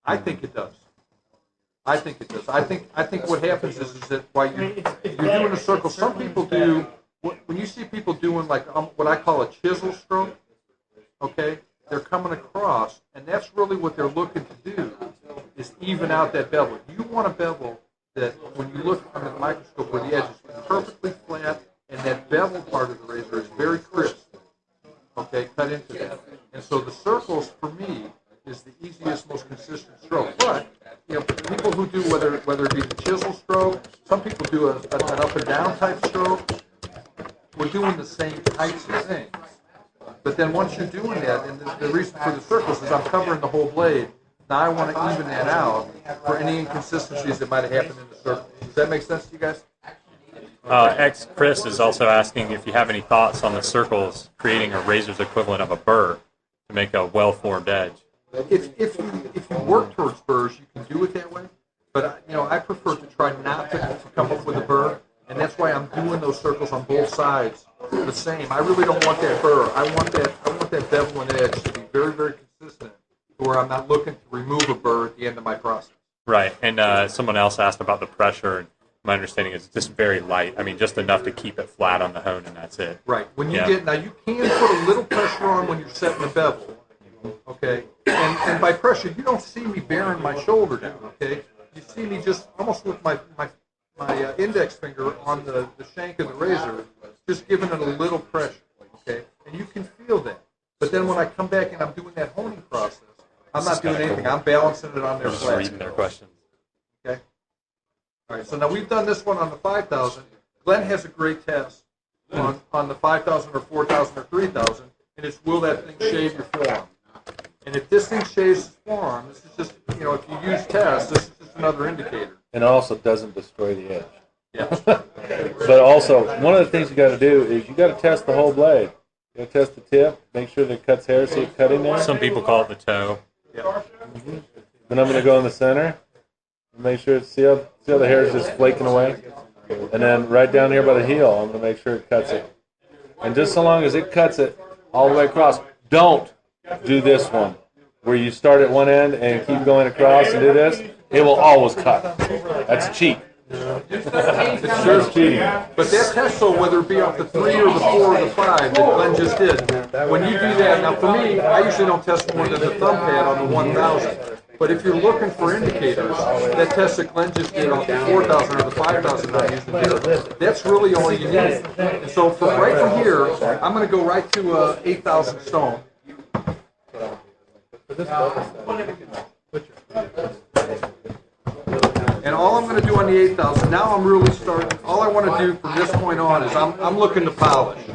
I think it does. I think it does. I think what happens is that while you're doing a circle, some people do, when you see people doing like what I call a chisel stroke, okay, they're coming across, and that's really what they're looking to do, is even out that bevel. You want a bevel that when you look under the microscope where the edge is perfectly flat and that bevel part of the razor is very crisp, okay, cut into that. And so the circles, for me, is the easiest, most consistent stroke. But, you know, people who do, whether it be the chisel stroke, some people do an up and down type stroke, we're doing the same types of things. But then once you're doing that, and the reason for the circles is I'm covering the whole blade, now I want to even that out for any inconsistencies that might have happened in the circle. Does that make sense to you guys? Chris is also asking if you have any thoughts on the circles creating a razor's equivalent of a burr to make a well-formed edge. If you work towards burrs, you can do it that way. But I prefer to try not to come up with a burr, and that's why I'm doing those circles on both sides the same. I really don't want that burr. I want that bevel and edge to be very, very consistent, to where I'm not looking to remove a burr at the end of my process. Right, and someone else asked about the pressure. My understanding is it's just very light. I mean, just enough to keep it flat on the hone, and that's it. Right. When you now you can put a little pressure on when you're setting the bevel. Okay, and by pressure, you don't see me bearing my shoulder down. Okay, you see me just almost with my index finger on the shank of the razor, just giving it a little pressure. Okay, and you can feel that. But then when I come back and I'm doing that honing process, I'm not doing anything. I'm balancing it on their flat. Just reading their questions. Okay. All right. So now we've done this one on the 5,000. Glenn has a great test on the 5,000 or 4,000 or 3,000, and it's will that thing shave your forearm? And if this thing shaves its forearm, this is just, if you use tests, this is just another indicator. And it also doesn't destroy the edge. Yeah. But also, one of the things you got to do is you got to test the whole blade. You got to test the tip, make sure that it cuts hair, so you cut in there. Some people call it the toe. Yeah. Mm-hmm. Then I'm going to go in the center, and make sure, see how the hair is just flaking away? And then right down here by the heel, I'm going to make sure it cuts it. And just so long as it cuts it all the way across, don't do this one, where you start at one end and keep going across and do this. It will always cut. That's cheat. It sure is cheating. But that test, so whether it be off the 3 or the 4 or the 5 that Glenn just did, when you do that, now for me, I usually don't test more than the thumb pad on the 1,000. But if you're looking for indicators, that test that Glenn just did off the 4,000 or the 5,000 I used to do, that's really all you need. And so right from here, I'm going to go right to 8,000 stone. And all I'm going to do on the 8,000, now I'm really starting, all I want to do from this point on is I'm looking to polish.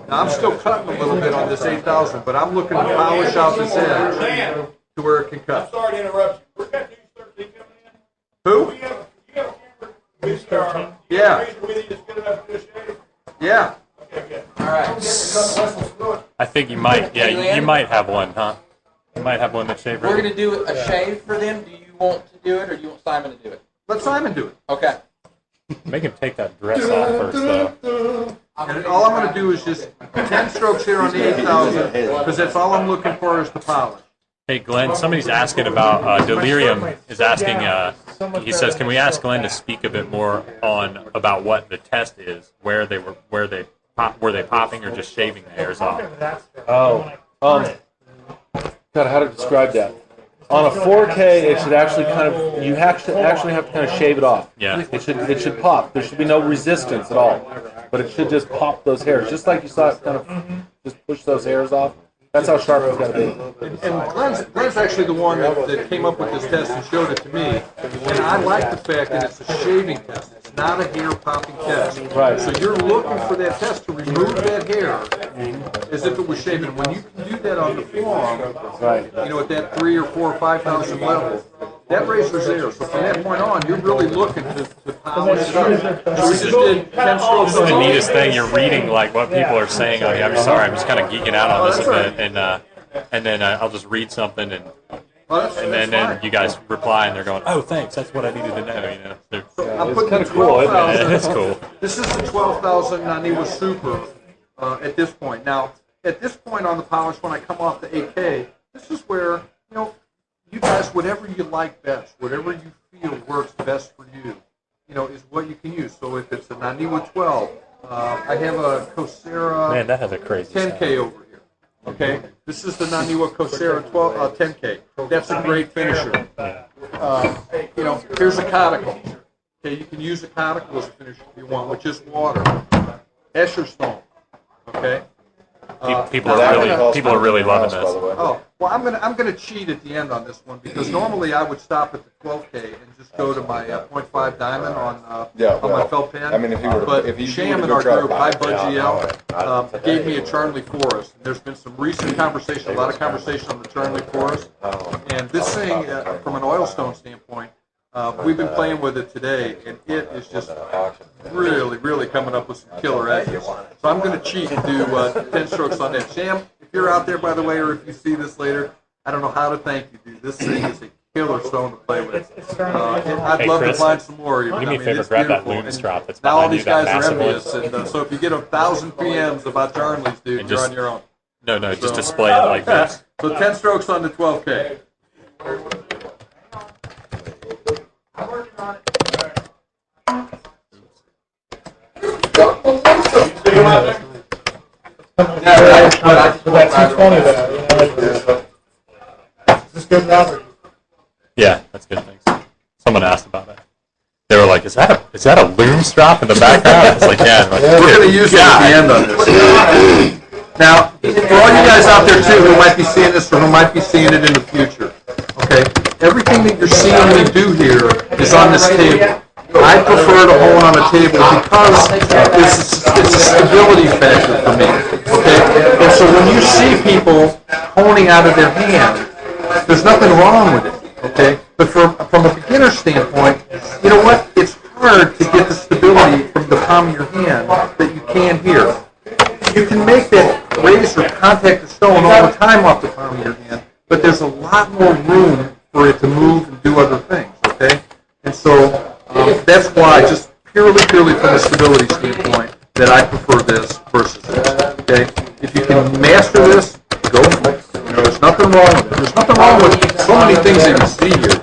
Now I'm still cutting a little bit on this 8,000, but I'm looking to polish out this edge to where it can cut. Sorry to interrupt you. We're cutting 13 Who? coming in. You got Yeah. Yeah. Okay, good. All right. I think you might. Yeah, you might have one, huh? You might have one that's shaved. We're going to do a shave for them. Do you want to do it, or do you want Simon to do it? Let Simon do it. Okay. Make him take that dress off first, though. And all I'm going to do is just 10 strokes here on the 8,000, because that's all I'm looking for is to polish. Hey, Glenn, somebody's asking about Delirium. Is asking. He says, "Can we ask Glenn to speak a bit more about what the test is? Were they popping or just shaving the hairs off?" God, how to describe that? On a 4K, it should actually you actually have to kind of shave it off. Yeah. It should pop. There should be no resistance at all, but it should just pop those hairs, just like you saw it kind of just push those hairs off. That's how sharp it's got to be. And Glenn's actually the one that came up with this test and showed it to me. And I like the fact that it's a shaving test. It's not a hair popping test. Right. So you're looking for that test to remove that hair as if it was shaving. When you can do that on the forearm, Right. At that 3 or 4 or 5,000 level, that razor's there. So from that point on, you're really looking to polish it up. So we just did 10 strokes. This is the neatest thing. You're reading like what people are saying. I mean, I'm sorry, I'm just kind of geeking out on this a bit, and then I'll just read something, and then you guys reply, and they're going, "Oh, thanks. That's what I needed to know." It's kind of cool, isn't it? It's cool. This is the 12,000 Naniwa Super at this point. Now, at this point on the polish, when I come off the 8K, this is where, you guys, whatever you like best, whatever you feel works best for you, is what you can use. So if it's a Naniwa 12, I have a Coursera Man, that has a crazy 10K sound. over here. Okay, this is the Naniwa Coursera 10K. That's a great finisher. Here's a conical. Okay, you can use a conical as a finisher if you want, which is water. Escher stone. Okay. People are really loving this. Oh, well, I'm gonna cheat at the end on this one because normally I would stop at the 12K and just go to my .5 diamond on my felt pen. I mean, but if you Sham in were our to try group, to High buy Bud GL, gave me a Charnley Forest. There's been some recent conversation, a lot of conversation on the Charnley Forest, and this thing, from an oil stone standpoint, we've been playing with it today, and it is just really, really coming up with some killer edges. So I'm going to cheat and do 10 strokes on that. Sham, if you're out there, by the way, or if you see this later, I don't know how to thank you, dude. This thing is a killer stone to play with. I'd love Chris, to find some more. do me a favor, it's grab that beautiful. Loom And strap that's now all behind you, these that guys are massive envious, one. and so if you get 1,000 PMs about Charnleys, dude, And you're just- on your own. No, just display it like this. So 10 strokes on the 12K. Yeah, that's good. Thanks. Someone asked about that. They were like, "Is that a loom strap in the background?" It's like, yeah. Like, We're going to use it at the end on this. Now, for all you guys out there too who might be seeing this or who might be seeing it in the future, okay, everything that you're seeing me do here is on this table. I prefer to hone on a table because it's a stability factor for me, okay? And so when you see people honing out of their hand, there's nothing wrong with it, okay? But from a beginner standpoint, you know what? It's hard to get the stability from the palm of your hand that you can here. You can make that razor contact the stone all the time off the palm of your hand, but there's a lot more room for it to move and do other things, okay? And so that's why, just purely from a stability standpoint, that I prefer this versus this, okay? If you can master this, go for it. There's nothing wrong with it. There's nothing wrong with so many things that you see here,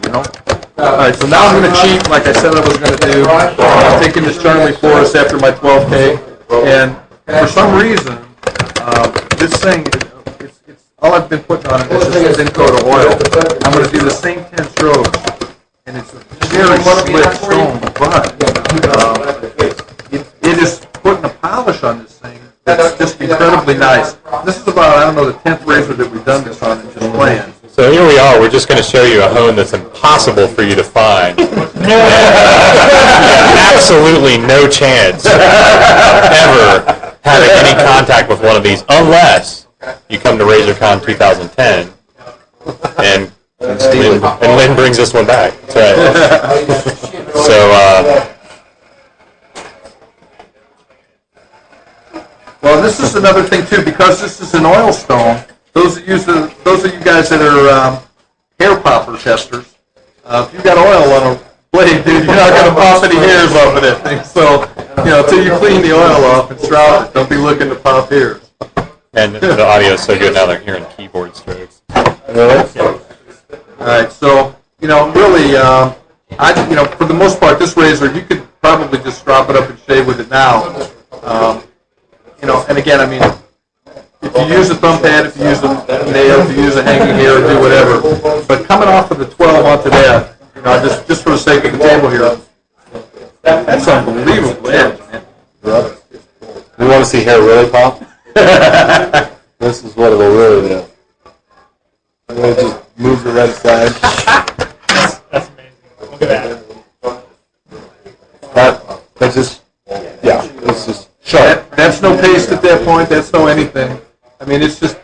All right, so now I'm going to cheat like I said I was going to do. I'm taking this Charnley Forest after my 12K, and for some reason, this thing, it's all I've been putting on it is just a thin coat of oil. I'm going to do the same 10 strokes, and it's a very slick stone, but it is putting a polish on this thing that's just incredibly nice. This is about, I don't know, the 10th razor that we've done this on and just playing. So here we are. We're just going to show you a hone that's impossible for you to find. Absolutely no chance ever having any contact with one of these unless you come to RazorCon 2010 and Lynn brings this one back. That's right. So, well, this is another thing too, because this is an oil stone. Those of you guys that are hair popper testers, if you've got oil on a blade, dude, you're not going to pop any hairs off of that thing. So, until you clean the oil off and shroud it, don't be looking to pop hairs. and the audio is so good now they're hearing keyboard strokes. Really? Yeah. All right. So, really, for the most part, this razor, you could probably just drop it up and shave with it now. And again, I mean, if you use a thumb pad, if you use a nail, if you use a hanging hair, do whatever. But coming off of the 12 onto that, just for the sake of the table here, that's unbelievable edge, man. You want to see hair really pop? This is what it'll really do. I'm going to just move the right side. That's amazing. Look at that. That's just, yeah, it's just sharp. That's no paste at that point. That's no anything. I mean, it's just